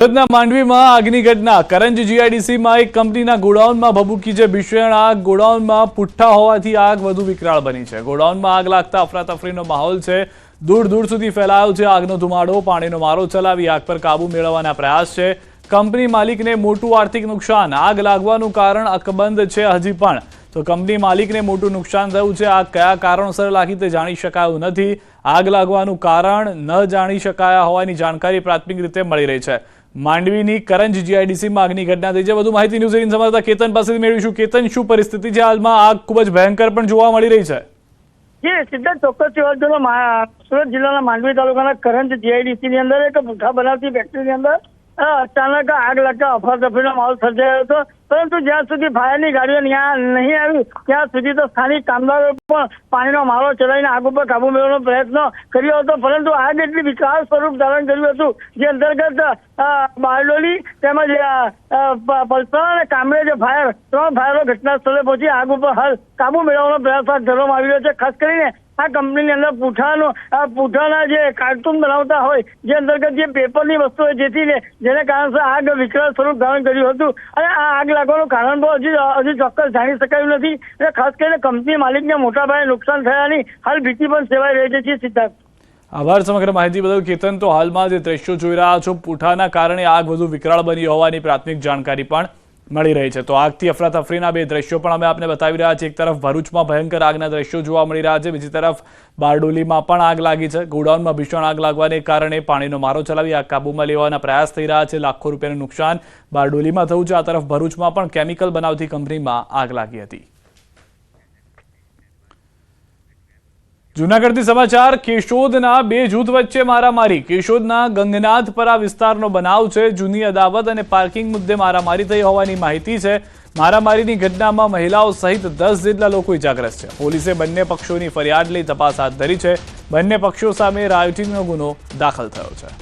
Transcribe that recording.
સુરતના માંડવીમાં આગની ઘટના કરંજ જીઆઈડીસીમાં એક કંપનીના ગોડાઉનમાં ભભૂકી છે ભીષણ આગ। ગોડાઉનમાં પુઠ્ઠા હોવાથી આગ વધુ વિકરાળ બની છે। ગોડાઉનમાં આગ લાગતા અફરાતફરીનો માહોલ છે। દૂર દૂર સુધી ફેલાયો છે આગનો ધુમાડો। પાણીનો મારો ચલાવી આગ પર કાબુ મેળવવાના પ્રયાસ છે। કંપની માલિકને મોટું આર્થિક નુકસાન। આગ લાગવાનું કારણ અકબંધ છે હજી પણ। તો કંપની માલિકને મોટું નુકસાન થયું છે। આગ કયા કારણોસર લાગી તે જાણી શકાયું નથી। આગ લાગવાનું કારણ ન જાણી શકાયા હોવાની જાણકારી પ્રાથમિક રીતે મળી રહી છે। માંડવીની કરંજ જીઆઈડીસીમાં આગની ઘટના થઈ છે। વધુ માહિતી ન્યૂઝ 18 સંવાદદાતા કેતન પાસેથી મેળવીશું। કેતન, શું પરિસ્થિતિ છે હાલમાં? આગ ખૂબ જ ભયંકર પણ જોવા મળી રહી છે। જી સિદ્ધાર્થ, ચોક્કસ સુરત જિલ્લાના માંડવી તાલુકાના કરંજ જીઆઈડીસી ની અંદર એક પુઠ્ઠા બનાવતી ફેક્ટરીની અંદર અચાનક આગ લાગતા અફરાતફરીનો માહોલ સર્જાયો હતો। પરંતુ જ્યાં સુધી ફાયરની ગાડીઓ નહીં આવી ત્યાં સુધી તો સ્થાનિક કામદારોએ પણ પાણીનો મારો ચલાવીને આગ ઉપર કાબુ મેળવવાનો પ્રયત્ન કર્યો હતો। પરંતુ આગ એટલી વિકરાળ સ્વરૂપ ધારણ કર્યું હતું, જે અંતર્ગત બારડોલી તેમજ પલસાણા અને કામરેજ ફાયર, 3 ફાયરો ઘટના સ્થળે પહોંચી આગ ઉપર હાલ કાબુ મેળવવાનો પ્રયાસ હાથ ધરવામાં આવી રહ્યો છે। ખાસ કરીને આ કંપનીની અંદર પુઠ્ઠાના જે કાર્ટૂન બનાવતા હોય, જે અંતર્ગત જે પેપરની વસ્તુ હોય, જેને કારણે આગ વિકરાળ સ્વરૂપ ધારણ કર્યું હતું। અને આ આગ લાગવાનું કારણ પણ હજી ચોક્કસ જાણી શકાયું નથી। અને ખાસ કરીને કંપની માલિકને મોટા પાયે નુકસાન થયાની હાલ ભીતિ પણ સેવાઈ રહી છે। સિદ્ધાર્થ, આભાર સમગ્ર માહિતી બદલ કેતન। તો હાલમાં જે દ્રશ્યો જોઈ રહ્યા છો, પુઠ્ઠાના કારણે આગ વધુ વિકરાળ બની હોવાની પ્રાથમિક જાણકારી પણ મળી રહી છે। તો આગથી અફરાતફરીના 2 દ્રશ્યો પણ અમે આપને બતાવી રહ્યા છીએ। એક તરફ ભરૂચમાં ભયંકર આગના દ્રશ્યો જોવા મળી રહ્યા છે, બીજી તરફ બારડોલીમાં પણ આગ લાગી છે। ગોડાઉનમાં ભીષણ આગ લાગવાને કારણે પાણીનો મારો ચલાવી આગ કાબૂમાં લેવાના પ્રયાસ થઈ રહ્યા છે। લાખો રૂપિયાનું નુકસાન બારડોલીમાં થયું છે। આ તરફ ભરૂચમાં પણ કેમિકલ બનાવતી કંપનીમાં આગ લાગી હતી। જૂનાગઢથી સમાચાર। કેશોદના 2 જૂથ વચ્ચે મારામારી। કેશોદના ગંગનાથપરા વિસ્તારનો બનાવ છે। જૂની અદાવત અને પાર્કિંગ મુદ્દે મારામારી થઈ હોવાની માહિતી છે। મારામારીની ઘટનામાં મહિલાઓ સહિત 10 જેટલા લોકો ઇજાગ્રસ્ત છે। પોલીસે બંને પક્ષોની ફરિયાદ લઈ તપાસ હાથ ધરી છે। બંને પક્ષો સામે રાયોટિંગનો ગુનો દાખલ થયો છે।